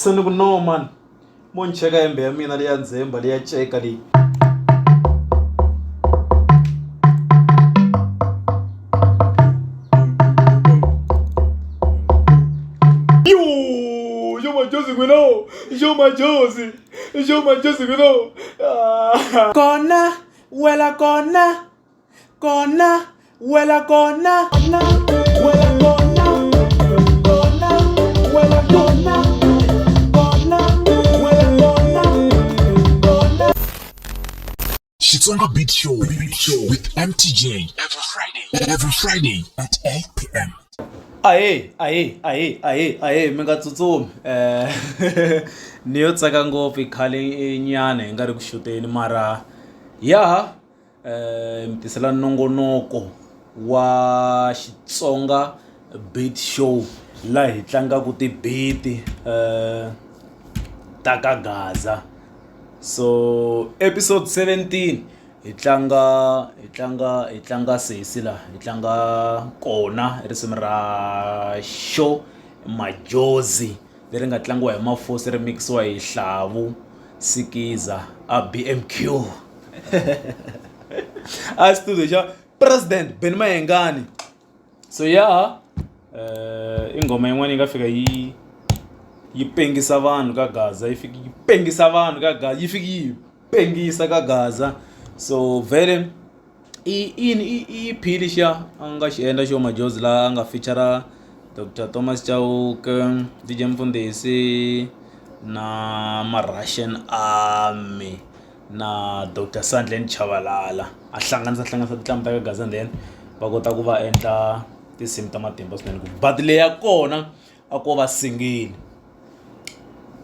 No man. Moncheka embe ya mina liyanzemba liyacheka li. Yo Madjozi gwino. Yo Madjozi gwino. Kona, wela kona. Kona, wela kona. Kona, wela kona. Kona, wela kona. Kona, wela kona. Kona. Xitsonga Beat Show with MTJ every Friday at 8 p.m. Aye, minga tsutsumi. Niyo tsaka ngopfu ikhale nyana hi nga ri ku xuteni mara ya mtisela nongonoko wa Xitsonga Beat Show la hi tlangaku ti-beat ta ka Gaza. So episode 17 hi tlanga sesi la hi tlanga Kona risimu ra show Madjozi leri nga tlangiwa hi mafosi ri mixiwa hi Hlavu Sikiza a BMQ a studio xa President Ben Mayengani. So ingoma yin'wana yi nga fika yi pengisa vanhu ka Gaza yi fika yi pengisa vanhu ka Gaza yi fika yi pengisa ka Gaza. So vele i phili xa a nga xi endla xo Madjozi la a nga feature Dr. Thomas Chauke, DJ Mfundisi na ma-Russian Army na Dr. Sandlen Chavalala a hlanganisa tinhlamu ta ka Gaza then va kota ku va endla tinsimu ta matimba swinene ku but leya kona a ko va singini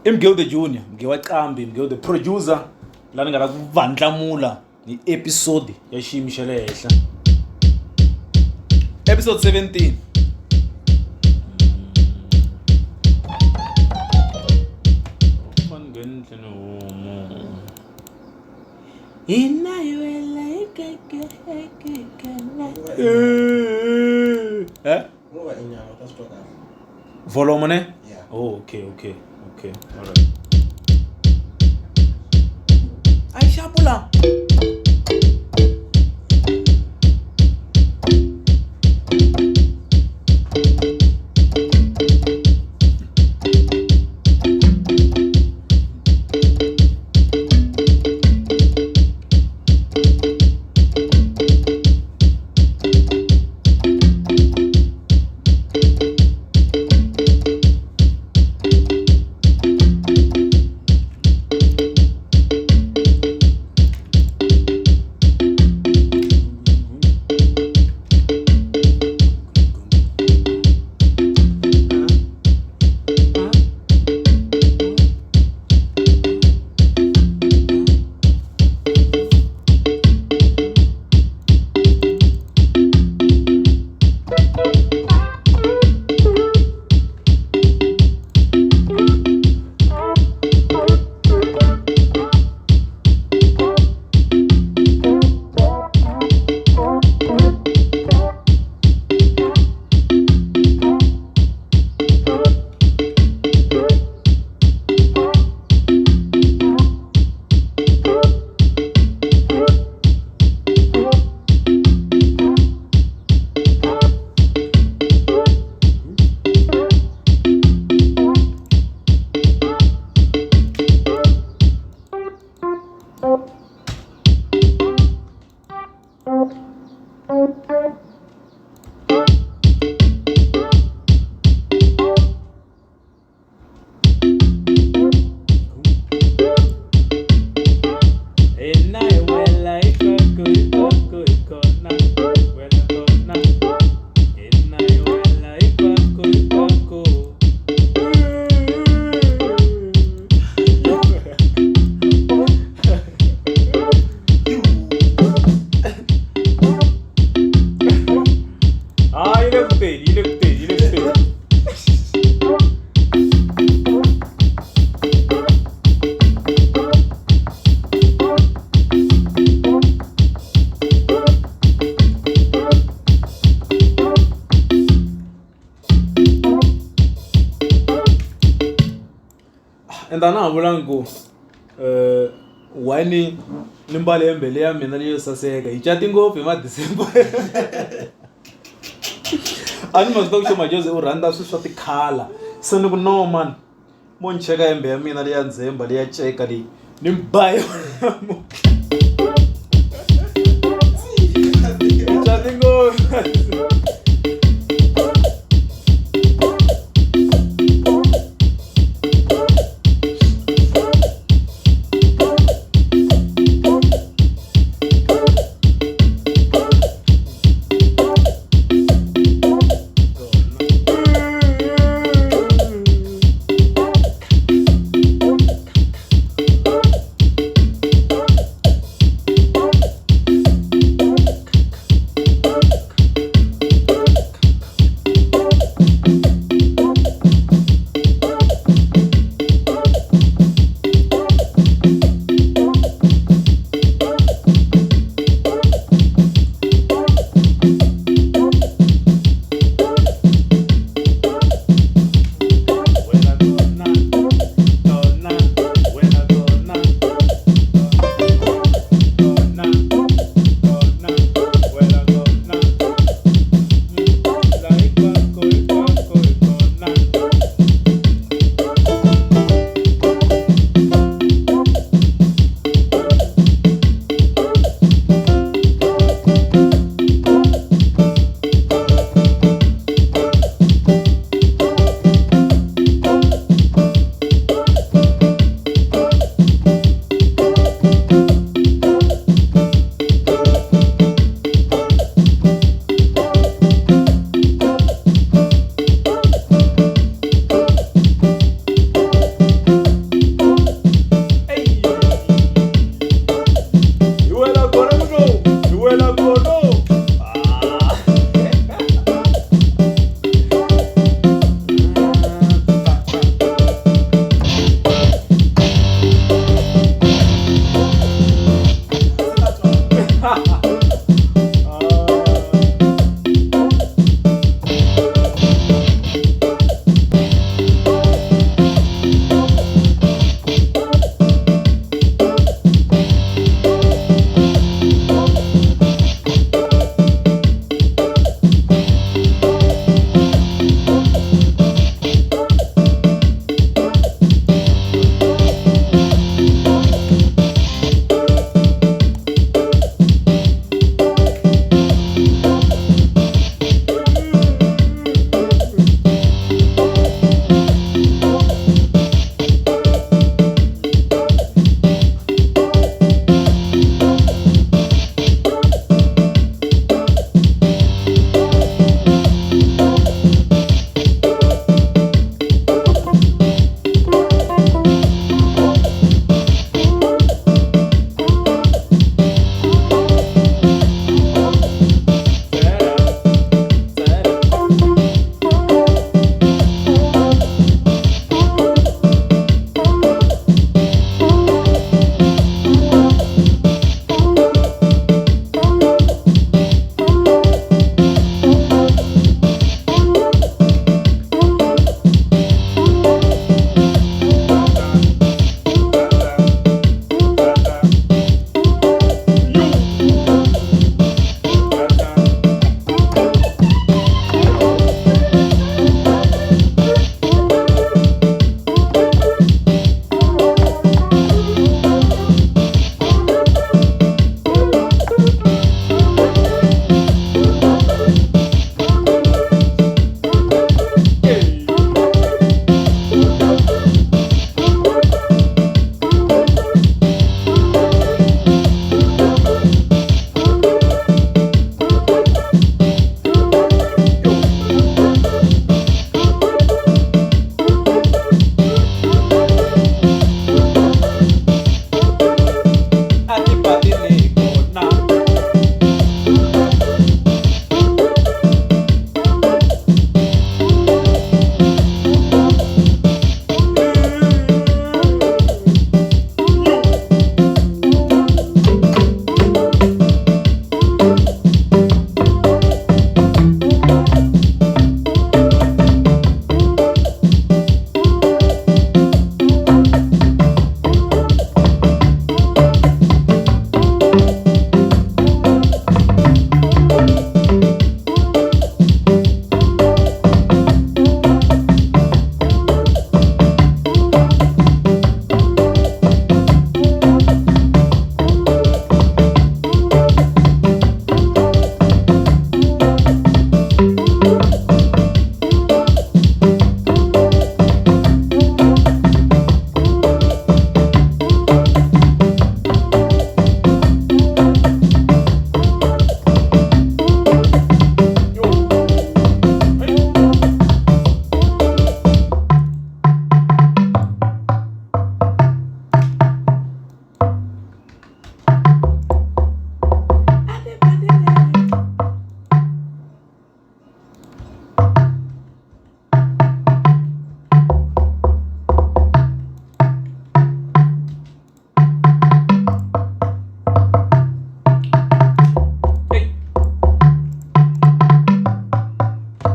i Mgewu the Junior, Mgewu Qambi, Mgewu the producer la ni nga ra ku vandlamula hi episode ya xiyimo xa le henhla episode 17. Volume ne? Yeah. Oh, okay. All right. Aisha pula. enda na ha vulangi ku why ni mbale hembe leya mina leyo saseka hi cati ngopfu hi Madecember. A ni ma swi tiva ku Madjozi u rhandza swilo swa tikhala, se ni ku no man mo ni cheka hembe ya mina leya ndzhemba leya ceka leyi ni ba yona hi cati ngopfu.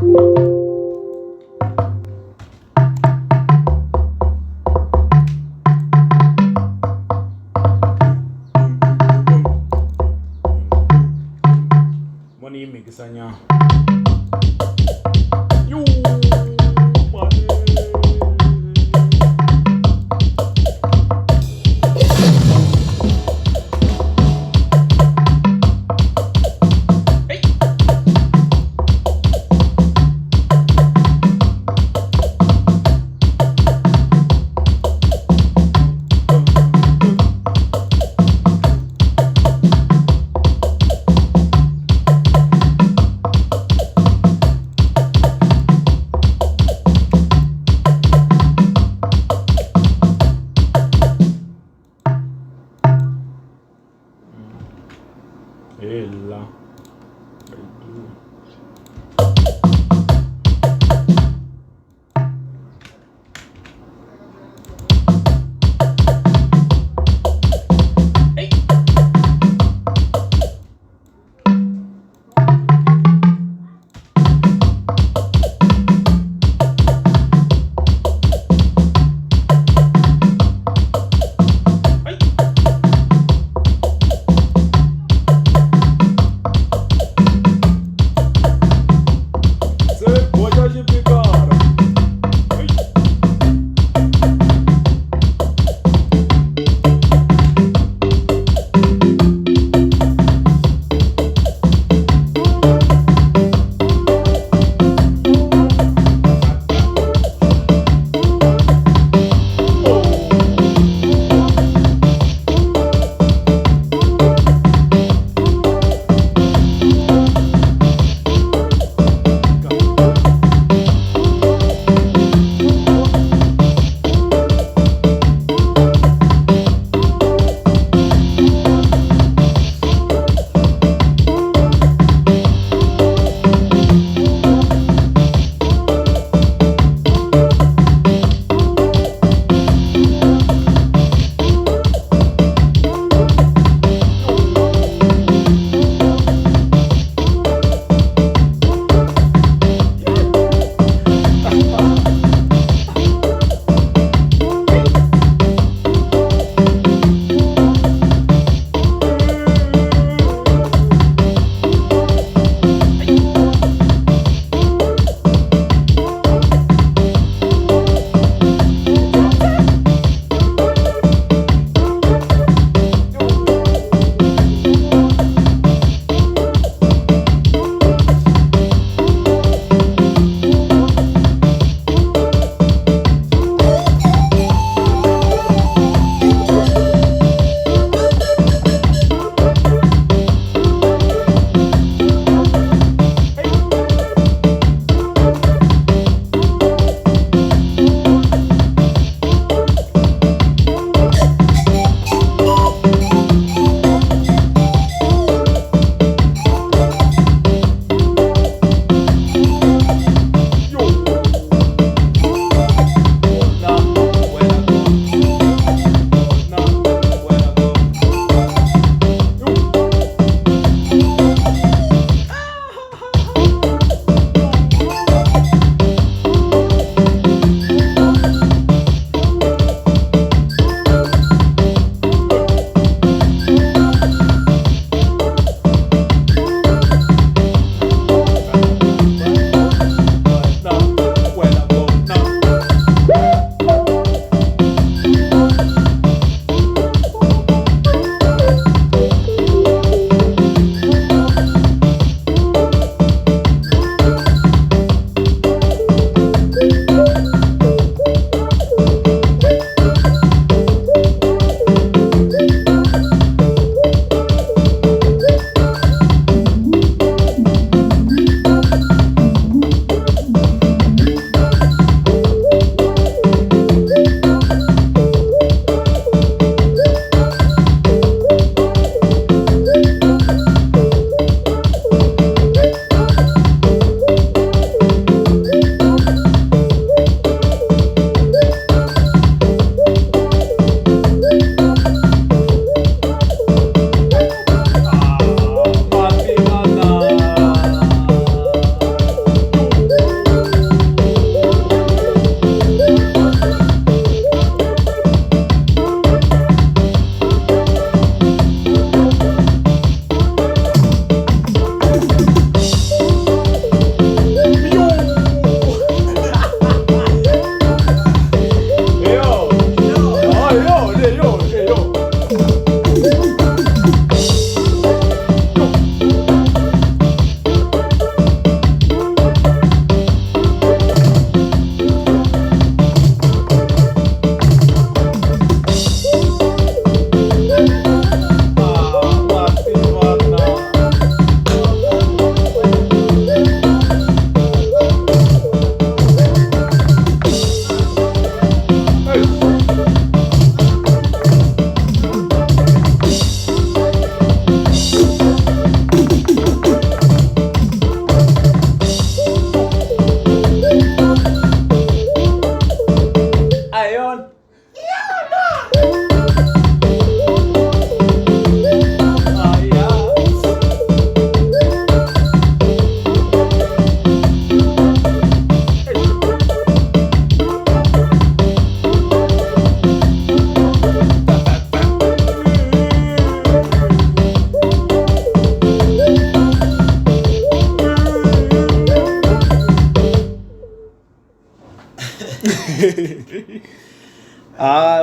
Mwana yimikisa nya.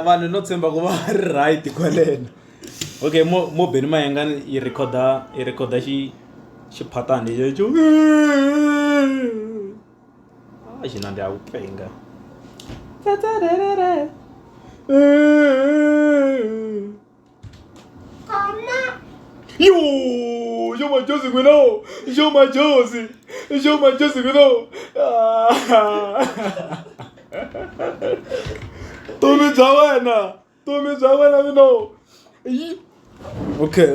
vanhu no tshemba ku va right kwaleno. Okay, mo Benny Mayengani yi recorda xiphatani lexo xi nandziha ku penga. Yo, Madjozi n'wina, Madjozi n'wina. Tomi bya wena n'wina. Okay.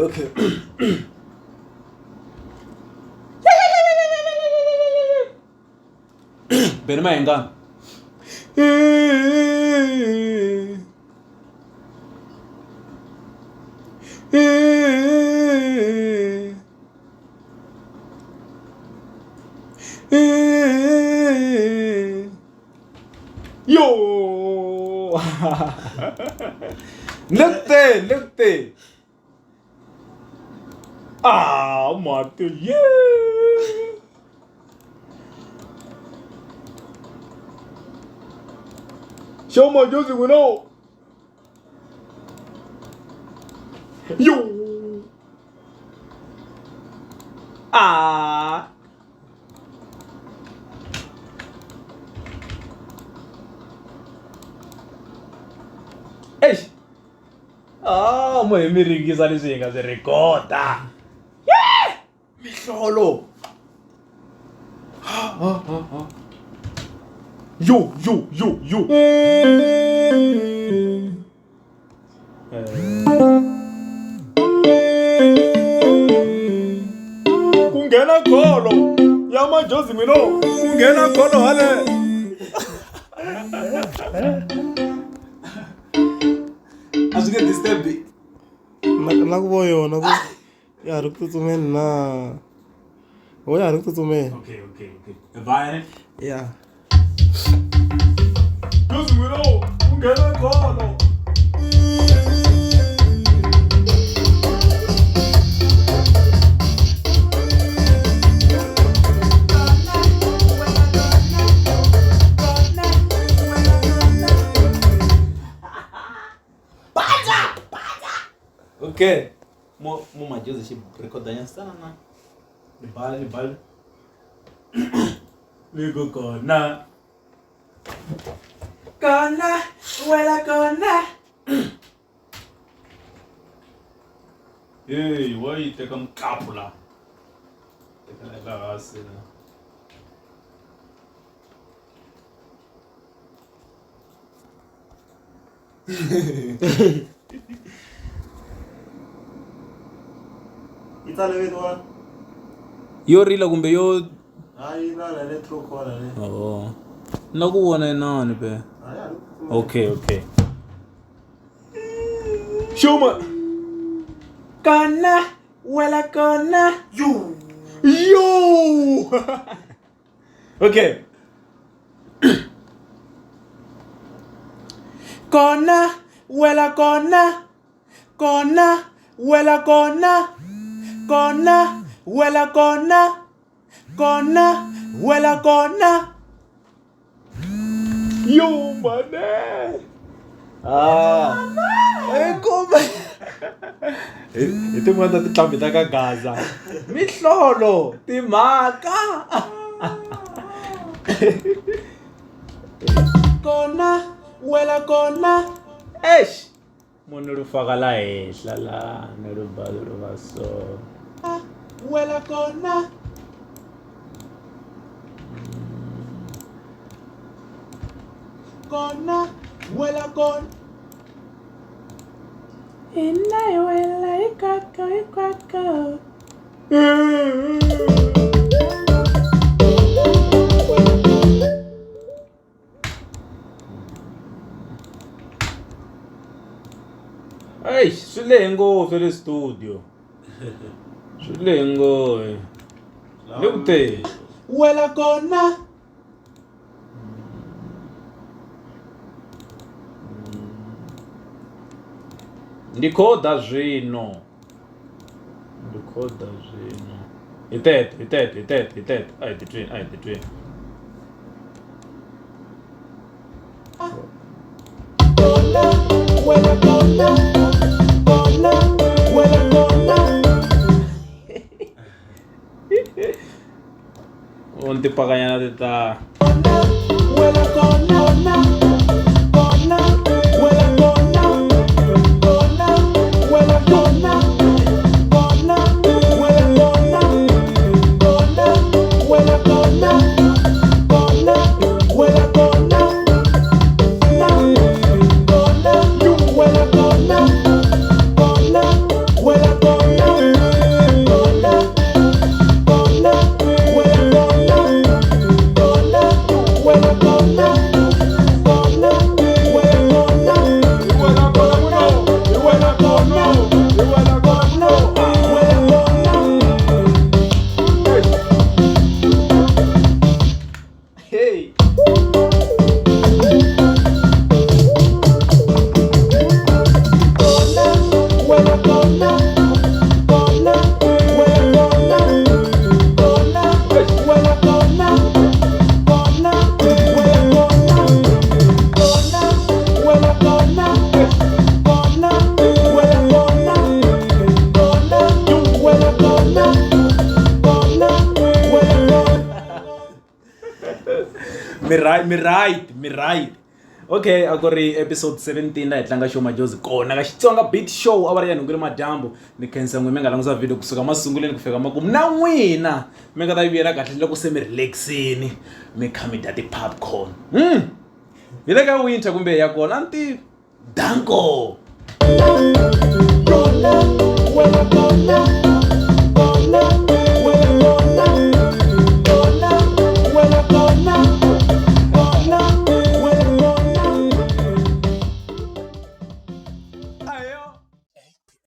Benny Mayengani. Yo! Look there! Ah, Martin, yeah! Show Madjozi n'wina. Yo! Ah! Eish! Ah, mohe mi ringisa leswi hi nga swi rhekhoda. Yeah! Mihlolo. Yo. Ku nghena golo ya Madjozi n'wina. Ku nghena golo hale. A swi nge disturb. Na ku vo yona ku ya ha ri ku tsutsumeni na. Ho ya ha ri ku tsutsumeni. Okay. Vai. Yeah. Madjozi n'wina. Ku nghena golo. Okay. Mo Madjozi xi recordanya sana na. Libali. We go Kona. Kona, wela Kona. Hey, why teka mkapu la? Teka la hasi na. Ita lewe dwa. Yo rila kumbe yo. Ai na le tro ko le. Oh. Na ku vona nani be. Okay. Shoma. Kona, wela Kona. Yo. Okay. Kona, wela Kona. Kona, wela Kona. Kona, wela Kona. Kona, wela Kona. Yo, mane. Come. Ito mo tatlambi ta ka Gaza. Mihlolo, timhaka. Kona, wela Kona. Eish. Munhu ri faka la henhla la ni ri va so. Wela Kona. Kona, wela Kona. Inai wela ikaka. Ai, swi lehe ngopfu le studio. Swi lehe ngopfu. Le ku te. Wela Kona. Ndikhoda zwino. Iteto. Ai, the twin. Onde paganya na tita. Me right. Okay, akuri episode 17 la hitlanga show Madjozi Kona ka Xitsonga beat show a va ri ya nhunguri madyambu ni khensa n'we mi nga langusa video kusuka masunguleni ku fika makumu na n'wina mi nga ta vuyela kahle loko se mi relaxini mi kha mi dya ti-popcorn hi le ka winter kumbe ya kona nti danko.